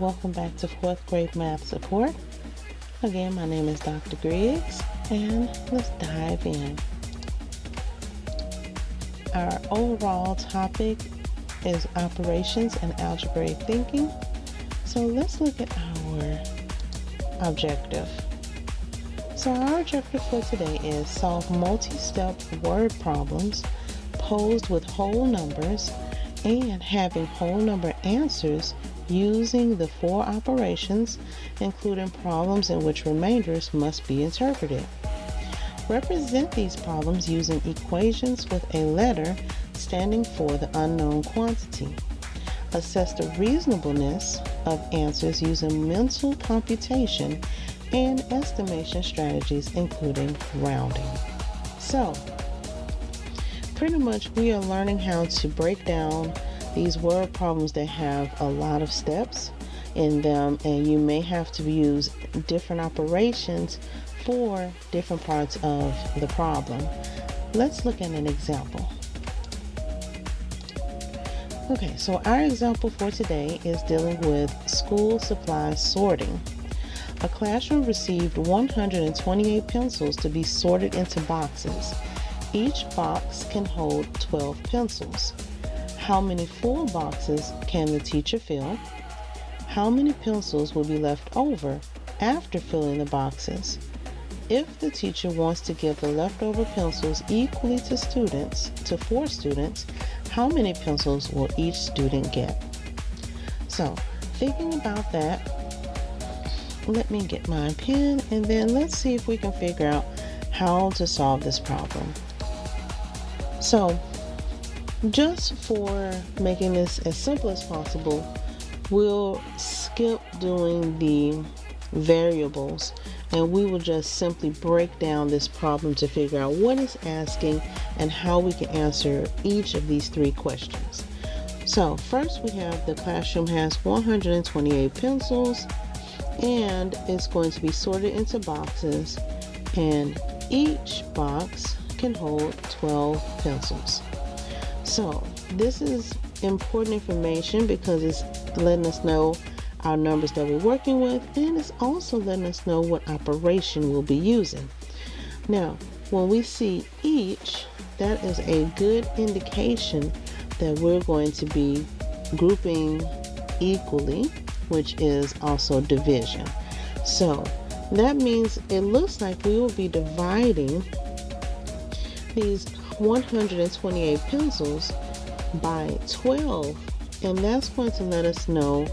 welcome back to 4th grade math support. Again, my name is Dr. Griggs, and let's dive in. Our overall topic is operations and algebraic thinking. So let's look at our objective. So our objective for today is solve multi-step word problems posed with whole numbers and having whole number answers using the 4 operations, including problems in which remainders must be interpreted. Represent these problems using equations with a letter standing for the unknown quantity. Assess the reasonableness of answers using mental computation and estimation strategies, including rounding. So, pretty much we are learning how to break down these word problems that have a lot of steps in them, and you may have to use different operations for different parts of the problem. Let's look at an example. Okay, so our example for today is dealing with school supplies sorting. A classroom received 128 pencils to be sorted into boxes. Each box can hold 12 pencils. How many full boxes can the teacher fill? How many pencils will be left over after filling the boxes? If the teacher wants to give the leftover pencils equally to 4 students, how many pencils will each student get? So, thinking about that, let me get my pen and then let's see if we can figure out how to solve this problem. So, just for making this as simple as possible, we'll skip doing the variables and we will just simply break down this problem to figure out what it's asking and how we can answer each of these 3 questions. So first we have the classroom has 128 pencils and it's going to be sorted into boxes, and each box can hold 12 pencils. So this is important information because it's letting us know our numbers that we're working with, and it's also letting us know what operation we'll be using. Now, when we see each, that is a good indication that we're going to be grouping equally, which is also division. So that means it looks like we will be dividing these 128 pencils by 12, and that's going to let us know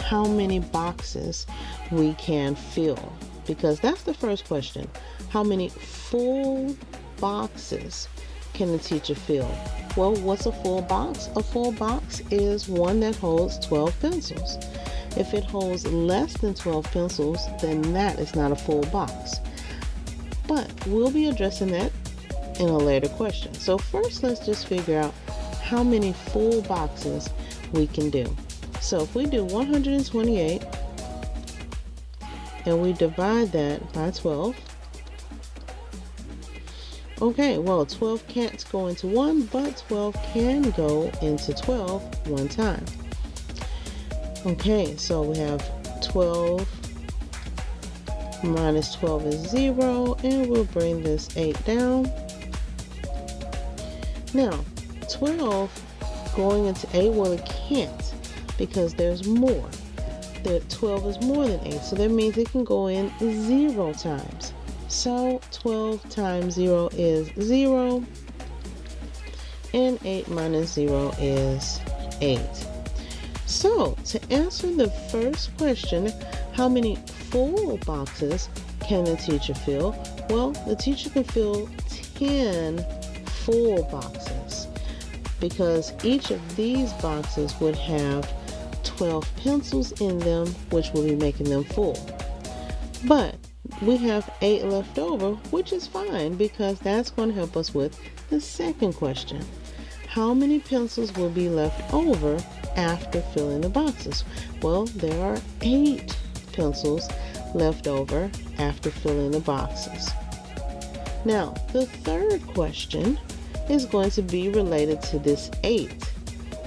how many boxes we can fill, because that's the first question. How many full boxes can the teacher fill? Well, what's a full box? A full box is one that holds 12 pencils. If it holds less than 12 pencils, then that is not a full box. But we'll be addressing that in a later question. So first, let's just figure out how many full boxes we can do. So if we do 128 and we divide that by 12, okay, well 12 can't go into 1, but 12 can go into 12 one time. Okay, so we have 12 minus 12 is 0, and we'll bring this 8 down. Now, 12 going into 8, well, it can't because there's more. The 12 is more than 8, so that means it can go in 0 times. So 12 times 0 is 0, and 8 minus 0 is 8. So to answer the first question, how many full boxes can the teacher fill? Well, the teacher can fill 10 full boxes because each of these boxes would have 12 pencils in them, which will be making them full. But we have 8 left over, which is fine because that's going to help us with the second question. How many pencils will be left over after filling the boxes? Well, there are 8 pencils left over after filling the boxes. Now, the third question is going to be related to this 8.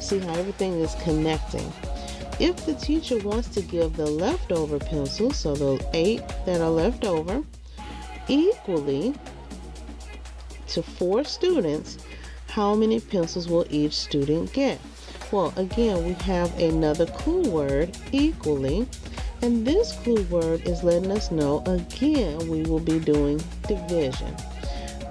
See how everything is connecting. if the teacher wants to give the leftover pencils, so the 8 that are left over, equally to 4 students, how many pencils will each student get? Well, again, we have another clue word, equally, and this clue word is letting us know, again, we will be doing division,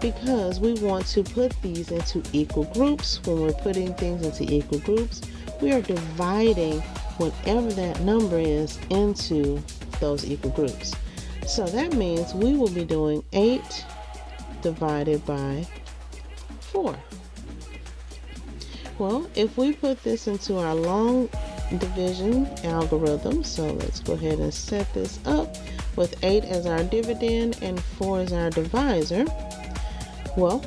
because we want to put these into equal groups. When we're putting things into equal groups, we are dividing whatever that number is into those equal groups. So that means we will be doing 8 divided by 4. Well, if we put this into our long division algorithm, so let's go ahead and set this up with 8 as our dividend and 4 as our divisor. Well,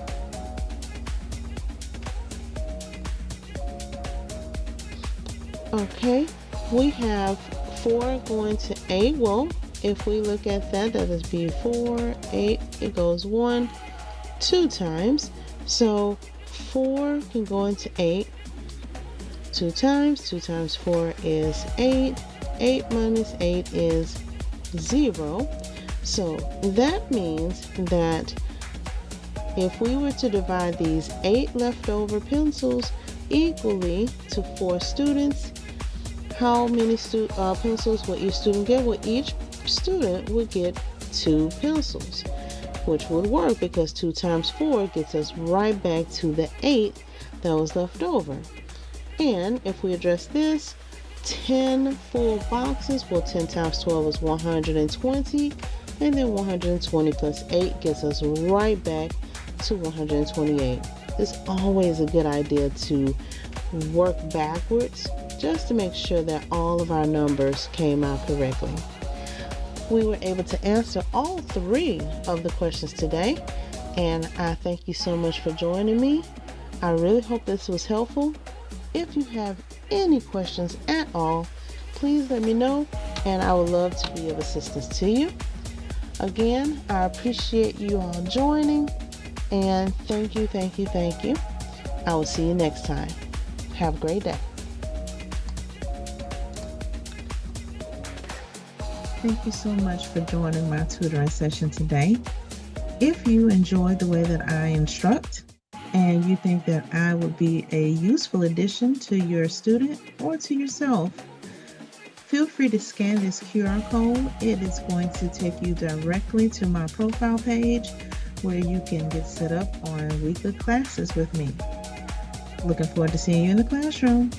okay, we have 4 going to 8. Well, if we look at that, that is B4, 8, it goes 1, 2 times. So 4 can go into 8 2 times. 2 times 4 is 8. 8 minus 8 is 0. So that means that if we were to divide these 8 leftover pencils equally to 4 students, how many pencils will each student get? Well, each student would get 2 pencils, which would work because 2 times 4 gets us right back to the 8 that was left over. And if we address this, 10 full boxes, well, 10 times 12 is 120, and then 120 plus 8 gets us right back to 128. It's always a good idea to work backwards just to make sure that all of our numbers came out correctly. We were able to answer all 3 of the questions today, and I thank you so much for joining me. I really hope this was helpful. If you have any questions at all, please let me know, and I would love to be of assistance to you. Again, I appreciate you all joining, and thank you. I will see you next time. Have a great day. Thank you so much for joining my tutoring session today. If you enjoyed the way that I instruct and you think that I would be a useful addition to your student or to yourself, feel free to scan this QR code. It is going to take you directly to my profile page where you can get set up on weekly classes with me. Looking forward to seeing you in the classroom.